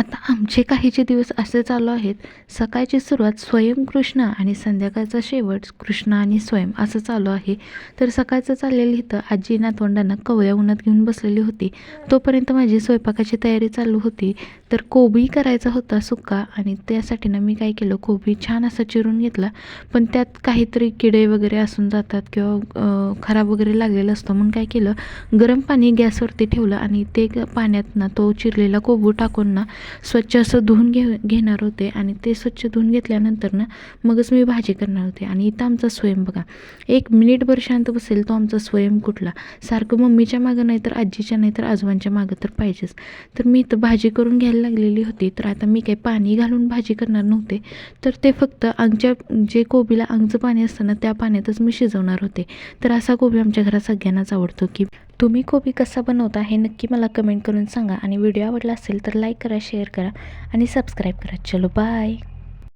आता आमचे काहीचे दिवस असे चालू आहेत. सकाळची सुरुवात स्वयं कृष्ण आणि संध्याकाळचा शेवट कृष्ण आणि स्वयं असं चालू आहे. तर सकाळचं चाललेलं इथं आजी नातवंडांना कवळ्या उन्हात घेऊन बसलेली होती. तोपर्यंत माझी स्वयंपाकाची तयारी चालू होती. तर कोबी करायचा होता सुक्का आणि त्यासाठी ना मी काय केलं, कोबी छान असा चिरून घेतला. पण त्यात काहीतरी किडे वगैरे असून जातात किंवा खराब वगैरे लागलेलं असतं, म्हणून काय केलं, गरम पाणी गॅसवरती ठेवलं आणि ते पाण्यात ना तो चिरलेला कोबू टाकून ना स्वच्छ असं धुवून घेणार होते. आणि ते स्वच्छ धुवून घेतल्यानंतर ना मगच मी भाजी करणार होते. आणि इथं आमचा स्वयं बघा, 1 मिनिटभर शांत बसेल तो आमचा स्वयं कुठला, सारखं मम्मीच्या मागं नाही तर आजीच्या नाही तर आजोबांच्या मागं तर पाहिजेच. तर मी इथं भाजी करून घ्यायला लागलेली होती. तर आता मी काही पाणी घालून भाजी करणार नव्हते, तर ते फक्त अंगच्या जे कोबीला अंगचं पाणी असतं ना त्या पाण्यातच मी शिजवणार होते. तर असा कोबी आमच्या घरात सगळ्यांनाच आवडतो. की तुम्ही कोबी कसा बनवता हे नक्की मला कमेंट करून सांगा. आणि व्हिडिओ आवडला असेल तर लाईक करा, शेअर करा आणि सबस्क्राईब करा. चलो बाय.